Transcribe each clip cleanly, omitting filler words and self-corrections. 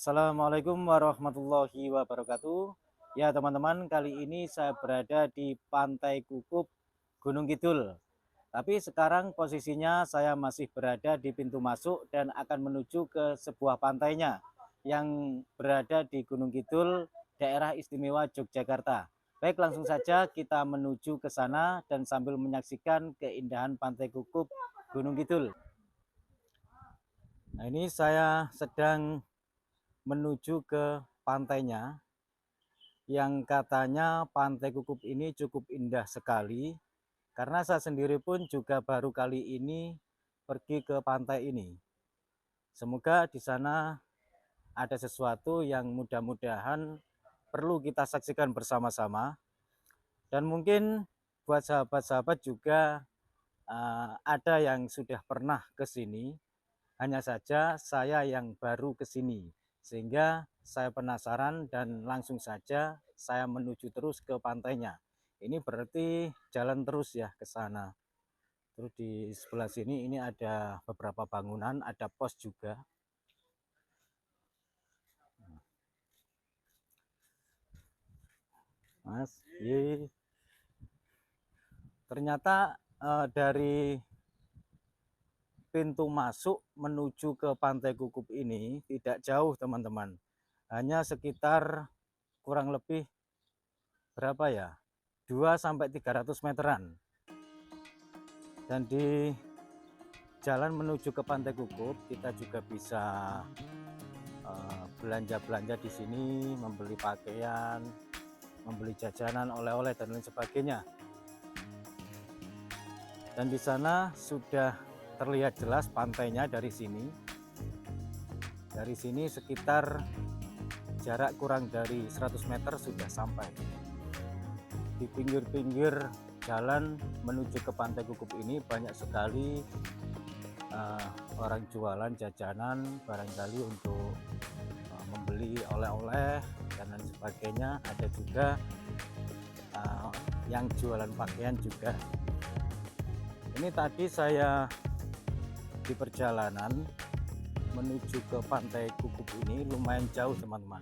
Assalamualaikum warahmatullahi wabarakatuh. Ya teman-teman, kali ini saya berada di Pantai Kukup, Gunung Kidul. Tapi sekarang posisinya saya masih berada di pintu masuk dan akan menuju ke sebuah pantainya yang berada di Gunung Kidul, daerah istimewa Yogyakarta. Baik, langsung saja kita menuju ke sana dan sambil menyaksikan keindahan Pantai Kukup, Gunung Kidul. Nah, ini saya sedang menuju ke pantainya, yang katanya Pantai Kukup ini cukup indah sekali, karena saya sendiri pun juga baru kali ini pergi ke pantai ini. Semoga di sana ada sesuatu yang mudah-mudahan perlu kita saksikan bersama-sama, dan mungkin buat sahabat-sahabat juga ada yang sudah pernah ke sini. Hanya saja saya yang baru ke sini, sehingga saya penasaran dan langsung saja saya menuju terus ke pantainya. Ini berarti jalan terus ya ke sana. Terus di sebelah sini ini ada beberapa bangunan, ada pos juga. Mas, ternyata dari pintu masuk menuju ke Pantai Kukup ini tidak jauh teman-teman. Hanya sekitar kurang lebih berapa ya? 200-300 meteran. Dan di jalan menuju ke Pantai Kukup kita juga bisa belanja-belanja di sini, membeli pakaian, membeli jajanan, oleh-oleh dan lain sebagainya. Dan di sana sudah terlihat jelas pantainya dari sini. Dari sini sekitar jarak kurang dari 100 meter sudah sampai. Di pinggir-pinggir jalan menuju ke Pantai Kukup ini banyak sekali orang jualan jajanan, barangkali untuk membeli oleh-oleh dan lain sebagainya. Ada juga yang jualan pakaian juga. Ini tadi saya di perjalanan menuju ke Pantai Kukup ini lumayan jauh teman-teman,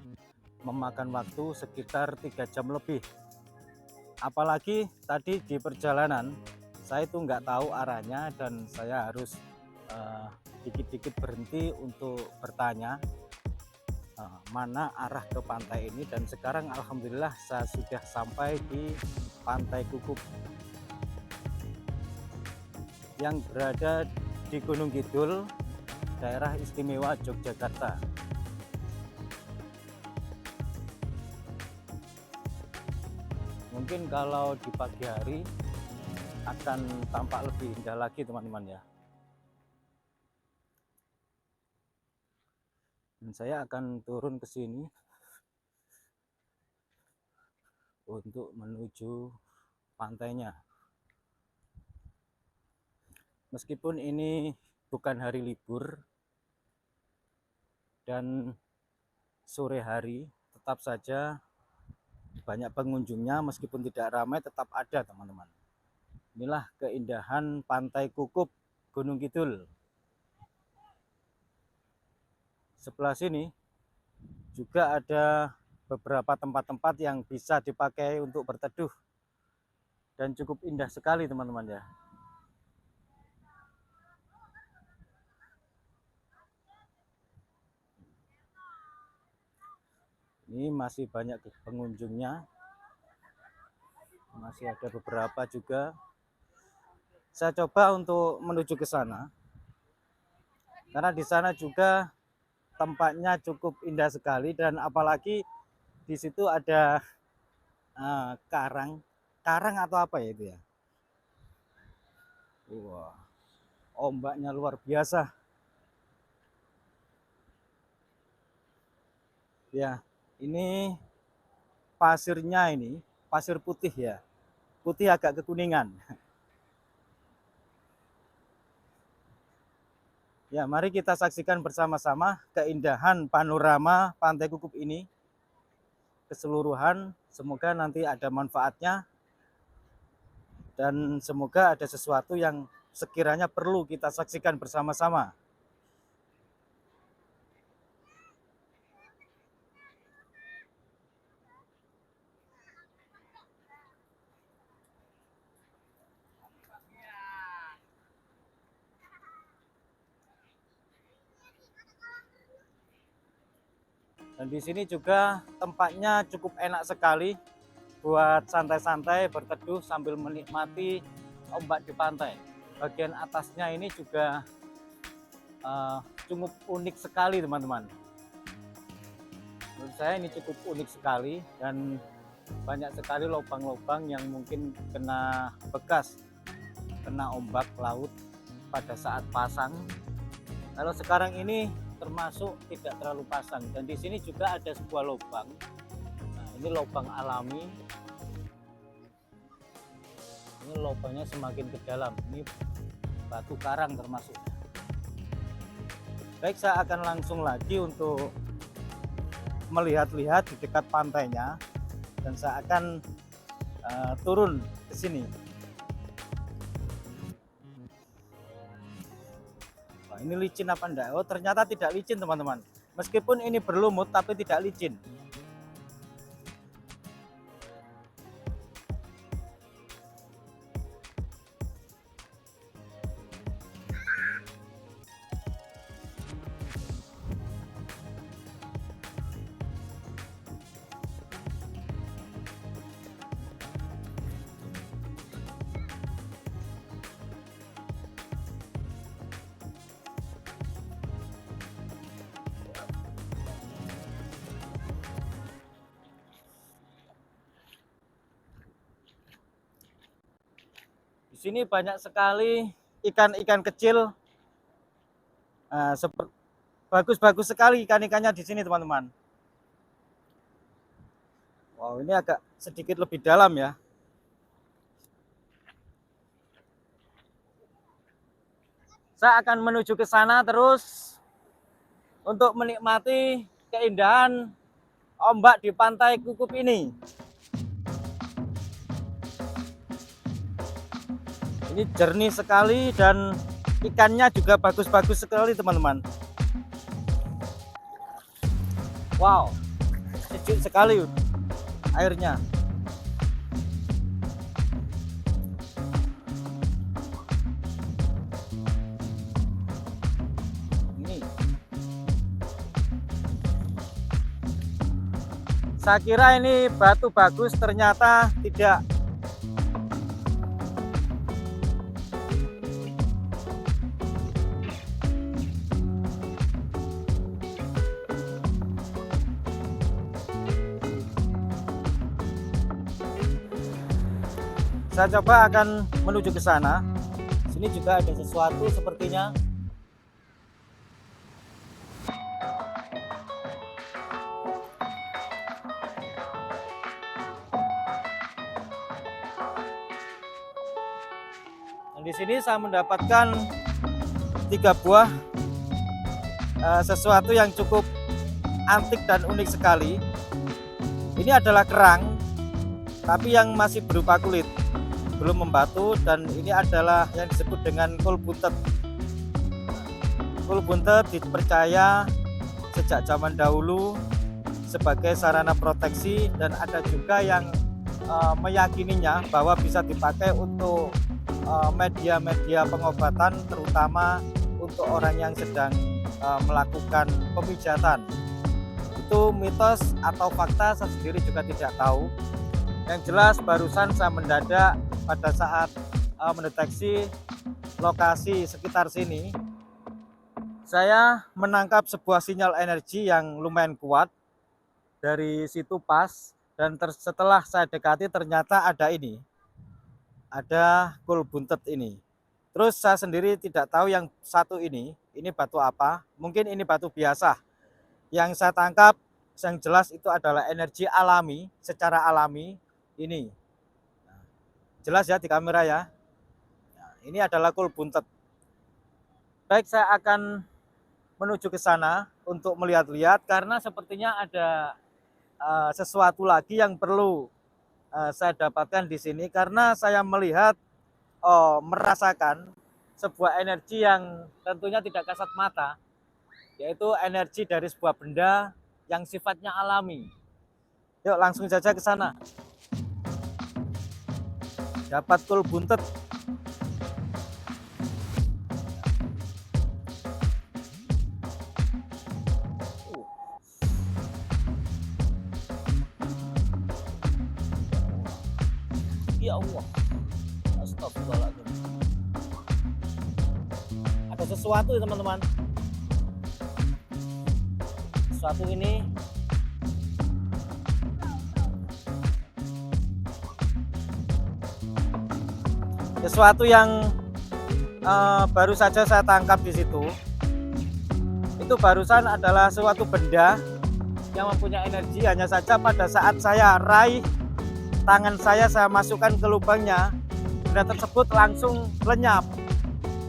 memakan waktu sekitar 3 jam lebih. Apalagi tadi di perjalanan saya itu nggak tahu arahnya dan saya harus dikit-dikit berhenti untuk bertanya mana arah ke pantai ini. Dan sekarang alhamdulillah saya sudah sampai di Pantai Kukup yang berada di Gunung Kidul, daerah istimewa Yogyakarta. Mungkin kalau di pagi hari akan tampak lebih indah lagi teman-teman ya. Dan saya akan turun ke sini untuk menuju pantainya. Meskipun ini bukan hari libur dan sore hari, tetap saja banyak pengunjungnya. Meskipun tidak ramai, tetap ada teman-teman. Inilah keindahan Pantai Kukup, Gunung Kidul. Sebelah sini juga ada beberapa tempat-tempat yang bisa dipakai untuk berteduh dan cukup indah sekali teman-teman ya. Ini masih banyak pengunjungnya, masih ada beberapa juga. Saya coba untuk menuju ke sana karena di sana juga tempatnya cukup indah sekali, dan apalagi di situ ada karang atau apa ya itu ya. Wah, ombaknya luar biasa. Ya, ini pasirnya ini pasir putih ya. Putih agak kekuningan. Ya, mari kita saksikan bersama-sama keindahan panorama Pantai Kukup ini keseluruhan. Semoga nanti ada manfaatnya dan semoga ada sesuatu yang sekiranya perlu kita saksikan bersama-sama. Dan di sini juga tempatnya cukup enak sekali buat santai-santai berteduh sambil menikmati ombak di pantai. Bagian atasnya ini juga cukup unik sekali teman-teman. Menurut saya ini cukup unik sekali dan banyak sekali lubang-lubang yang mungkin kena bekas, kena ombak laut pada saat pasang. Kalau sekarang ini termasuk tidak terlalu pasang, dan di sini juga ada sebuah lubang. Nah, ini lubang alami. Ini lubangnya semakin ke dalam. Ini batu karang termasuk. Baik, saya akan langsung lagi untuk melihat-lihat di dekat pantainya, dan saya akan turun ke sini. Wah, ini licin apa enggak? Oh, ternyata tidak licin teman-teman. Meskipun ini berlumut tapi tidak licin. Di sini banyak sekali ikan-ikan kecil. Bagus-bagus sekali ikan-ikannya di sini teman-teman. Wow, ini agak sedikit lebih dalam ya. Saya akan menuju ke sana terus untuk menikmati keindahan ombak di Pantai Kukup ini. Ini jernih sekali dan ikannya juga bagus-bagus sekali teman-teman. Wow, sejuk sekali airnya. Ini saya kira ini batu bagus, ternyata tidak. Saya coba akan menuju ke sana. Sini juga ada sesuatu sepertinya. Dan di sini saya mendapatkan 3 buah sesuatu yang cukup antik dan unik sekali. Ini adalah kerang, tapi yang masih berupa kulit, belum membatu, dan ini adalah yang disebut dengan kul buntet. Kul buntet dipercaya sejak zaman dahulu sebagai sarana proteksi, dan ada juga yang meyakininya bahwa bisa dipakai untuk media-media pengobatan, terutama untuk orang yang sedang melakukan pemijatan. Itu mitos atau fakta, saya sendiri juga tidak tahu. Yang jelas barusan saya mendadak pada saat mendeteksi lokasi sekitar sini, saya menangkap sebuah sinyal energi yang lumayan kuat dari situ pas, dan setelah saya dekati ternyata ada ini, ada kul buntet ini. Terus saya sendiri tidak tahu yang satu ini batu apa, mungkin ini batu biasa. Yang saya tangkap yang jelas itu adalah energi alami, secara alami ini. Jelas ya di kamera ya. Nah, ini adalah kul buntet. Baik, saya akan menuju ke sana untuk melihat-lihat, karena sepertinya ada sesuatu lagi yang perlu saya dapatkan di sini, karena saya melihat, merasakan sebuah energi yang tentunya tidak kasat mata, yaitu energi dari sebuah benda yang sifatnya alami. Yuk langsung saja ke sana. Dapat kul buntet. kalau gini. Ada sesuatu teman-teman. Sesuatu ini sesuatu yang baru saja saya tangkap di situ. Itu barusan adalah suatu benda yang mempunyai energi, hanya saja pada saat saya raih tangan saya masukkan ke lubangnya, benda tersebut langsung lenyap.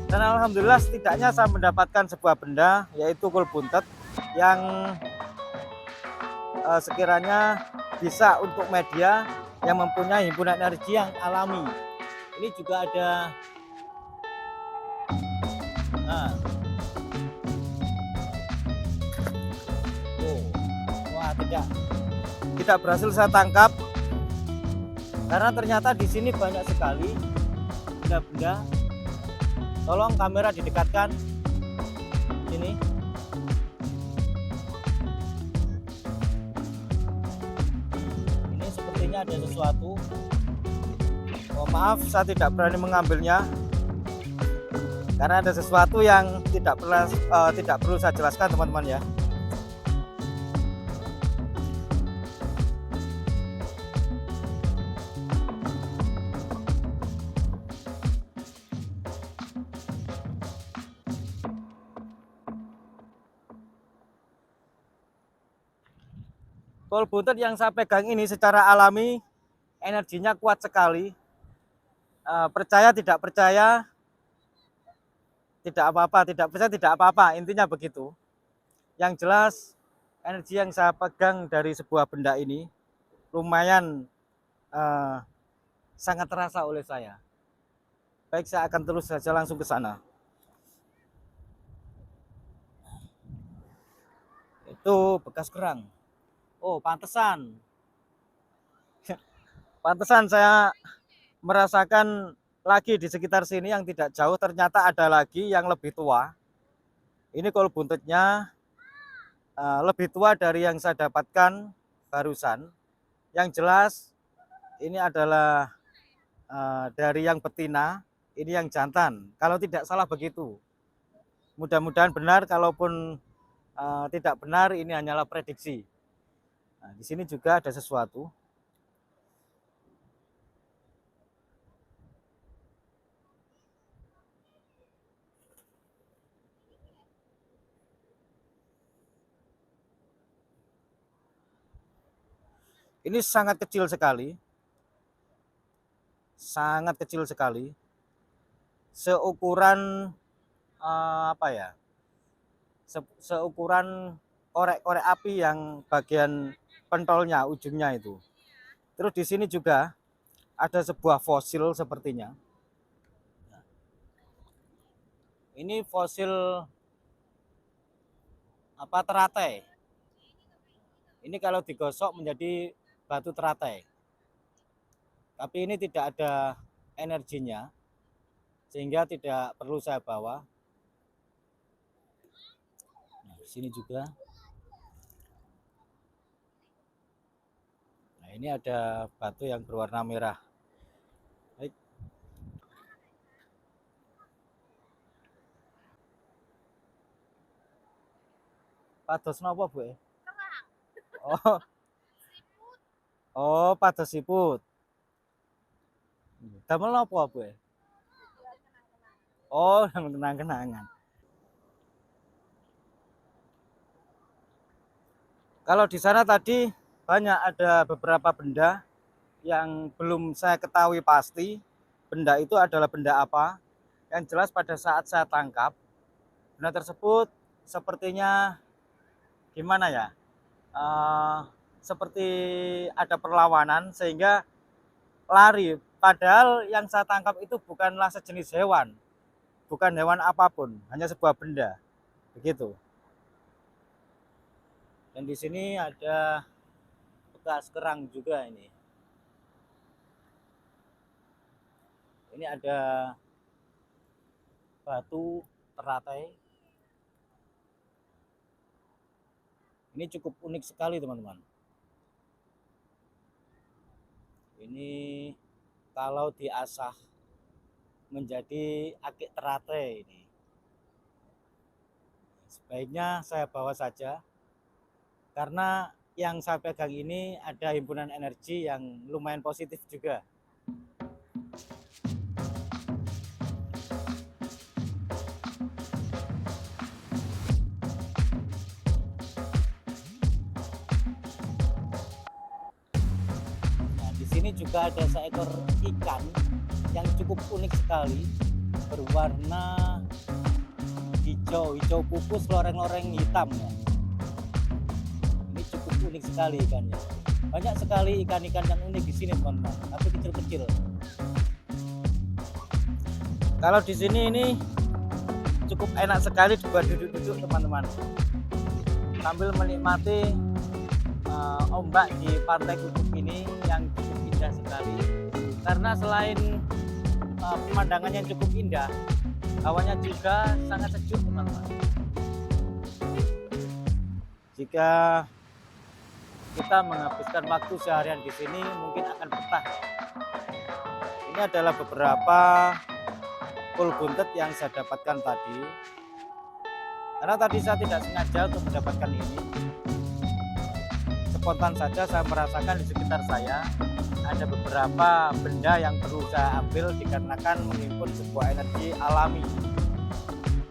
Dan alhamdulillah setidaknya saya mendapatkan sebuah benda, yaitu kul buntet yang sekiranya bisa untuk media yang mempunyai himpunan energi yang alami. Ini juga ada, nah, wah tidak berhasil saya tangkap karena ternyata di sini banyak sekali benda-benda. Tolong kamera didekatkan sini. Ini sepertinya ada sesuatu. Oh, maaf, saya tidak berani mengambilnya karena ada sesuatu yang tidak perlu saya jelaskan, teman-teman ya. Kol buntet yang saya pegang ini secara alami energinya kuat sekali. Percaya tidak percaya tidak apa-apa, tidak percaya tidak apa-apa, intinya begitu. Yang jelas energi yang saya pegang dari sebuah benda ini lumayan sangat terasa oleh saya. Baik, saya akan terus saja langsung ke sana. Itu bekas kerang. Oh, pantesan. Pantesan saya merasakan lagi di sekitar sini yang tidak jauh, ternyata ada lagi yang lebih tua. Ini kol buntutnya lebih tua dari yang saya dapatkan barusan. Yang jelas ini adalah dari yang betina, ini yang jantan. Kalau tidak salah begitu. Mudah-mudahan benar, kalaupun tidak benar ini hanyalah prediksi. Nah, di sini juga ada sesuatu. Ini sangat kecil sekali. Sangat kecil sekali. Seukuran apa ya? Seukuran korek-korek api yang bagian pentolnya, ujungnya itu. Terus di sini juga ada sebuah fosil sepertinya. Ini fosil apa, teratai. Ini kalau digosok menjadi batu teratai. Tapi ini tidak ada energinya, sehingga tidak perlu saya bawa. Nah, di sini juga. Nah, ini ada batu yang berwarna merah. Baik. Pados napa, Bu? Oh. Oh, pados siput. Damel napa, Bu? Oh, kenang-kenangan. Kalau di sana tadi banyak ada beberapa benda yang belum saya ketahui pasti benda itu adalah benda apa. Yang jelas pada saat saya tangkap, benda tersebut sepertinya gimana ya, seperti ada perlawanan sehingga lari. Padahal yang saya tangkap itu bukanlah sejenis hewan, bukan hewan apapun, hanya sebuah benda. Begitu. Dan di sini ada bekas kerang juga ini. Ini ada batu teratai. Ini cukup unik sekali, teman-teman. Ini kalau diasah menjadi akik teratai ini. Sebaiknya saya bawa saja, karena yang saya pegang ini ada himpunan energi yang lumayan positif juga. Nah, di sini juga ada seekor ikan yang cukup unik sekali, berwarna hijau pupus, loreng-loreng hitam ya. Ini cukup unik sekali ikannya. Banyak sekali ikan-ikan yang unik di sini teman-teman, tapi kecil-kecil. Kalau di sini ini cukup enak sekali buat duduk-duduk teman-teman, sambil menikmati ombak di pantai Kukub ini yang cukup indah sekali. Karena selain pemandangannya yang cukup indah, hawanya juga sangat sejuk teman-teman. Jika kita menghabiskan waktu seharian di sini mungkin akan betah. Ini adalah beberapa kul buntet yang saya dapatkan tadi. Karena tadi saya tidak sengaja untuk mendapatkan ini. Spontan saja saya merasakan di sekitar saya ada beberapa benda yang perlu saya ambil dikarenakan menghimpun sebuah energi alami.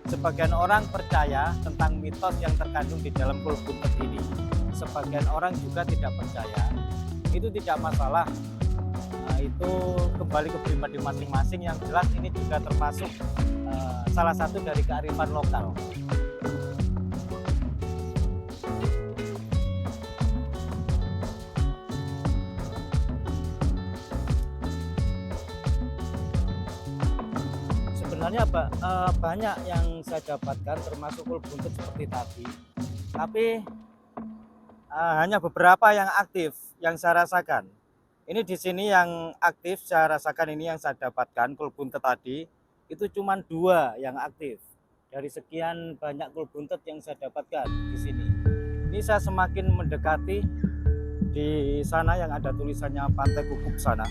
Sebagian orang percaya tentang mitos yang terkandung di dalam kul buntet ini. Sebagian orang juga tidak percaya. Itu tidak masalah. Nah, itu kembali ke pribadi masing-masing. Yang jelas ini juga termasuk salah satu dari kearifan lokal. Sebenarnya banyak yang saya dapatkan, termasuk kul buntet seperti tadi, tapi hanya beberapa yang aktif yang saya rasakan. Ini di sini yang aktif saya rasakan, ini yang saya dapatkan kul buntet tadi itu cuma 2 yang aktif dari sekian banyak kul buntet yang saya dapatkan di sini. Ini saya semakin mendekati di sana yang ada tulisannya Pantai Kukub sana.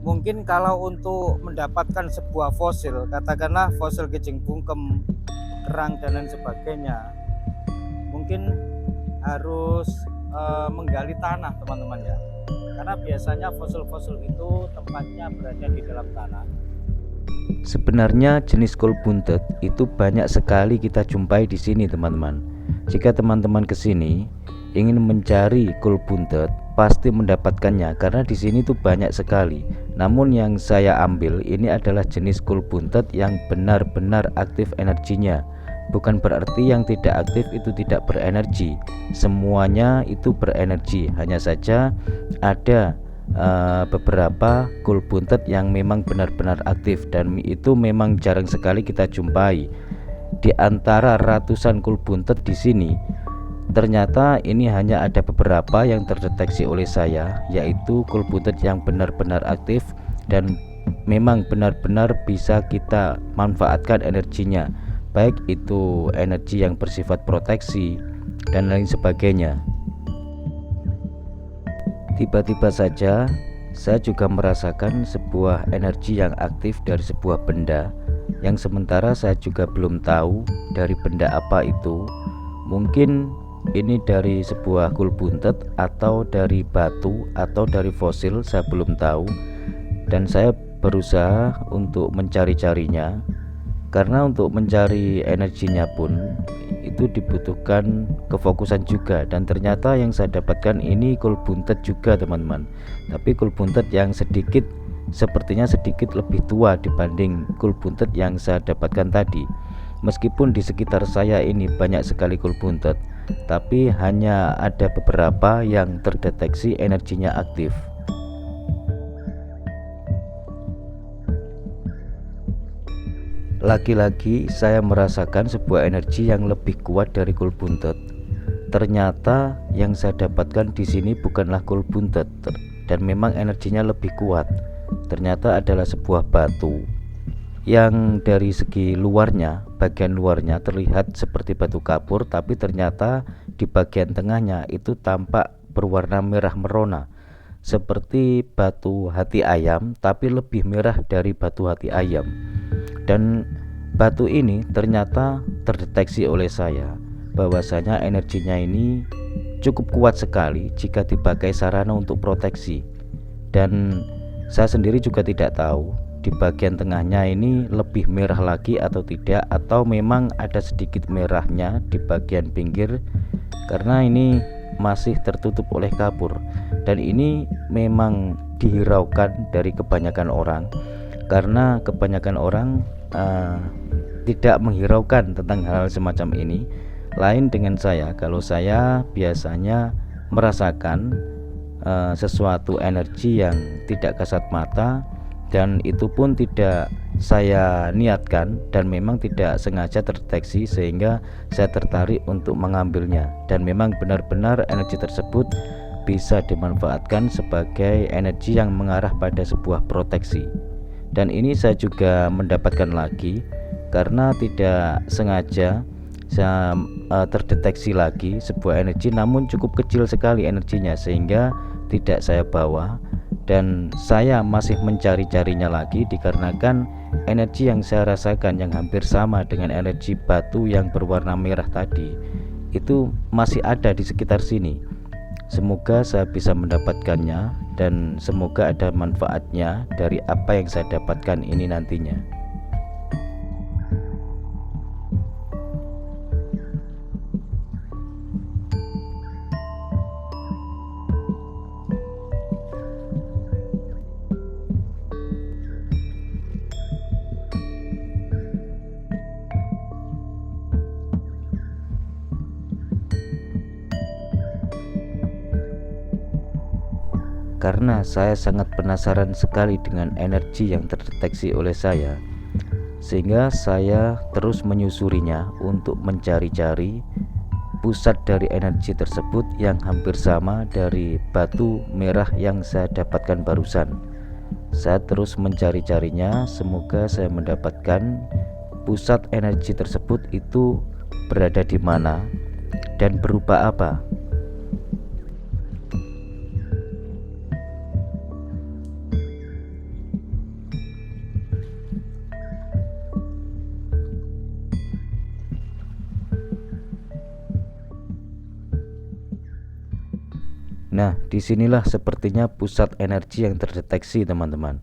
Mungkin kalau untuk mendapatkan sebuah fosil, katakanlah fosil kijing bungkem, kerang dan lain sebagainya, mungkin harus menggali tanah teman-teman ya. Karena biasanya fosil-fosil itu tempatnya berada di dalam tanah. Sebenarnya jenis kul buntet itu banyak sekali kita jumpai di sini teman-teman. Jika teman-teman ke sini ingin mencari kul buntet, pasti mendapatkannya karena di sini tuh banyak sekali. Namun yang saya ambil ini adalah jenis kul buntet yang benar-benar aktif energinya. Bukan berarti yang tidak aktif itu tidak berenergi. Semuanya itu berenergi. Hanya saja ada beberapa kul buntet yang memang benar-benar aktif dan itu memang jarang sekali kita jumpai. Di antara ratusan kul buntet di sini, ternyata ini hanya ada beberapa yang terdeteksi oleh saya, yaitu kul buntet yang benar-benar aktif dan memang benar-benar bisa kita manfaatkan energinya, baik itu energi yang bersifat proteksi dan lain sebagainya. Tiba-tiba saja saya juga merasakan sebuah energi yang aktif dari sebuah benda yang sementara saya juga belum tahu dari benda apa itu. Mungkin ini dari sebuah kul buntet atau dari batu atau dari fosil, saya belum tahu. Dan saya berusaha untuk mencari-carinya, karena untuk mencari energinya pun itu dibutuhkan kefokusan juga. Dan ternyata yang saya dapatkan ini kul buntet juga teman-teman, tapi kul buntet yang sepertinya sedikit lebih tua dibanding kul buntet yang saya dapatkan tadi. Meskipun di sekitar saya ini banyak sekali kul buntet, tapi hanya ada beberapa yang terdeteksi energinya aktif. Lagi-lagi saya merasakan sebuah energi yang lebih kuat dari kul buntet. Ternyata yang saya dapatkan di sini bukanlah kul buntet dan memang energinya lebih kuat. Ternyata adalah sebuah batu. yang dari segi luarnya, bagian luarnya terlihat seperti batu kapur, tapi ternyata di bagian tengahnya itu tampak berwarna merah merona seperti batu hati ayam, tapi lebih merah dari batu hati ayam. Dan batu ini ternyata terdeteksi oleh saya bahwasanya energinya ini cukup kuat sekali jika dipakai sarana untuk proteksi. Dan saya sendiri juga tidak tahu di bagian tengahnya ini lebih merah lagi atau tidak, atau memang ada sedikit merahnya di bagian pinggir, karena ini masih tertutup oleh kapur. Dan ini memang dihiraukan dari kebanyakan orang, karena kebanyakan orang tidak menghiraukan tentang hal semacam ini. Lain dengan saya, kalau saya biasanya merasakan sesuatu energi yang tidak kasat mata, dan itu pun tidak saya niatkan dan memang tidak sengaja terdeteksi, sehingga saya tertarik untuk mengambilnya. Dan memang benar-benar energi tersebut bisa dimanfaatkan sebagai energi yang mengarah pada sebuah proteksi. Dan ini saya juga mendapatkan lagi karena tidak sengaja saya terdeteksi lagi sebuah energi, namun cukup kecil sekali energinya sehingga tidak saya bawa. Dan saya masih mencari-carinya lagi dikarenakan energi yang saya rasakan yang hampir sama dengan energi batu yang berwarna merah tadi itu masih ada di sekitar sini. Semoga saya bisa mendapatkannya dan semoga ada manfaatnya dari apa yang saya dapatkan ini nantinya. Karena saya sangat penasaran sekali dengan energi yang terdeteksi oleh saya, sehingga saya terus menyusurinya untuk mencari-cari pusat dari energi tersebut yang hampir sama dari batu merah yang saya dapatkan barusan. Saya terus mencari-carinya, semoga saya mendapatkan pusat energi tersebut itu berada di mana dan berupa apa. Nah, disinilah sepertinya pusat energi yang terdeteksi, teman-teman.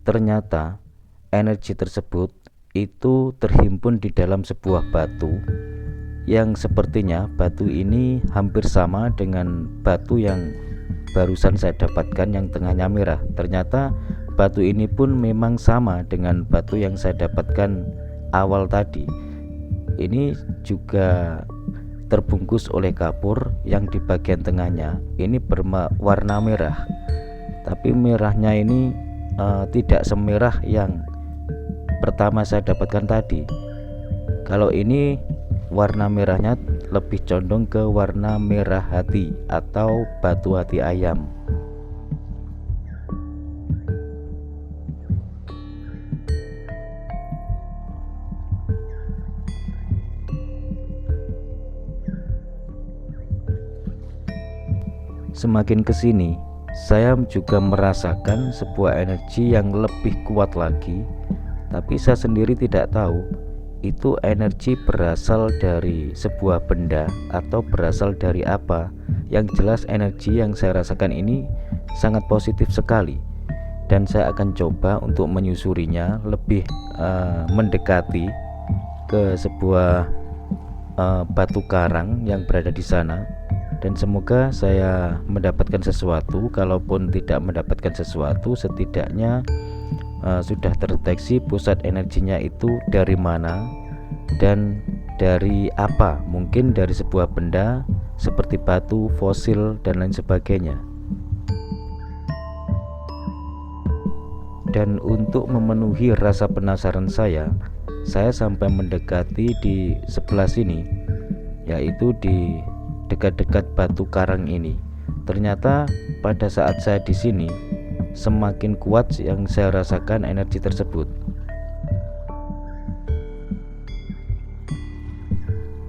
Ternyata energi tersebut itu terhimpun di dalam sebuah batu yang sepertinya batu ini hampir sama dengan batu yang barusan saya dapatkan yang tengahnya merah. Ternyata batu ini pun memang sama dengan batu yang saya dapatkan awal tadi. Ini juga terbungkus oleh kapur yang di bagian tengahnya ini berwarna merah, tapi merahnya ini tidak semerah yang pertama saya dapatkan tadi. Kalau ini warna merahnya lebih condong ke warna merah hati atau batu hati ayam. Semakin kesini, saya juga merasakan sebuah energi yang lebih kuat lagi, tapi saya sendiri tidak tahu itu energi berasal dari sebuah benda atau berasal dari apa. Yang jelas energi yang saya rasakan ini sangat positif sekali, dan saya akan coba untuk menyusurinya lebih mendekati ke sebuah batu karang yang berada di sana. Dan semoga saya mendapatkan sesuatu. Kalaupun tidak mendapatkan sesuatu, setidaknya sudah terdeteksi pusat energinya itu dari mana dan dari apa. Mungkin dari sebuah benda seperti batu, fosil, dan lain sebagainya. Dan untuk memenuhi rasa penasaran saya sampai mendekati di sebelah sini, yaitu di dekat-dekat batu karang ini. Ternyata pada saat saya di sini semakin kuat yang saya rasakan energi tersebut.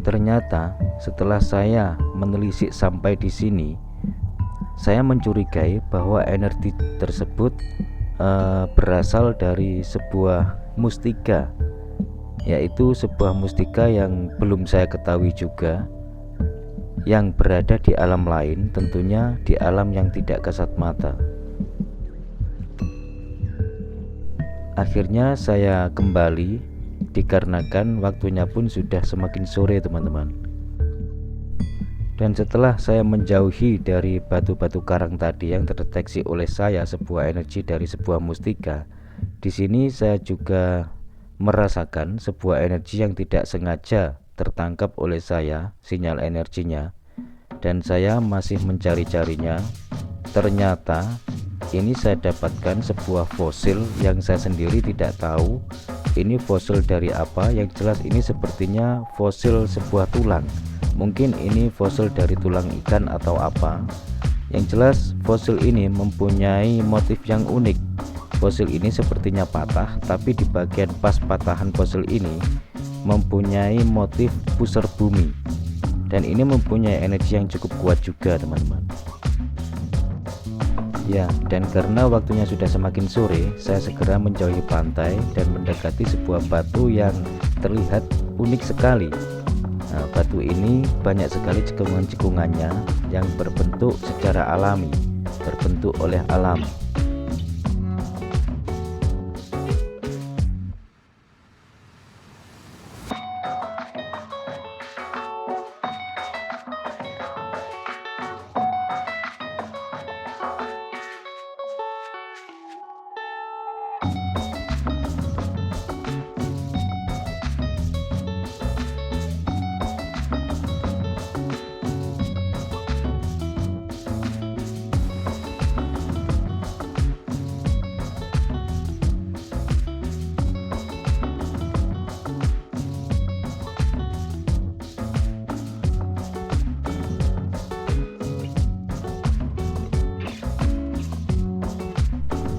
Ternyata setelah saya menelisik sampai di sini, saya mencurigai bahwa energi tersebut berasal dari sebuah mustika, yaitu sebuah mustika yang belum saya ketahui juga, yang berada di alam lain, tentunya di alam yang tidak kasat mata. Akhirnya saya kembali dikarenakan waktunya pun sudah semakin sore teman-teman. Dan setelah saya menjauhi dari batu-batu karang tadi yang terdeteksi oleh saya sebuah energi dari sebuah mustika, di sini saya juga merasakan sebuah energi yang tidak sengaja tertangkap oleh saya, sinyal energinya, dan saya masih mencari-carinya. Ternyata ini saya dapatkan sebuah fosil yang saya sendiri tidak tahu ini fosil dari apa. Yang jelas ini sepertinya fosil sebuah tulang. Mungkin ini fosil dari tulang ikan atau apa. Yang jelas fosil ini mempunyai motif yang unik. Fosil ini sepertinya patah, tapi di bagian pas patahan fosil ini mempunyai motif pusar bumi. Dan ini mempunyai energi yang cukup kuat juga teman-teman. Ya, dan karena waktunya sudah semakin sore, saya segera menjauhi pantai dan mendekati sebuah batu yang terlihat unik sekali. Nah, batu ini banyak sekali cekungan-cekungannya yang berbentuk secara alami, terbentuk oleh alam.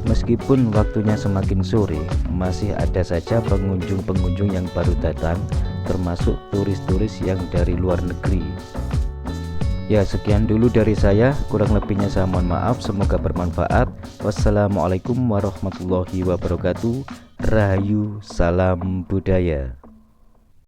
Meskipun waktunya semakin sore, masih ada saja pengunjung-pengunjung yang baru datang, termasuk turis-turis yang dari luar negeri. Ya, sekian dulu dari saya, kurang lebihnya saya mohon maaf, semoga bermanfaat. Wassalamualaikum warahmatullahi wabarakatuh. Rahayu, salam budaya.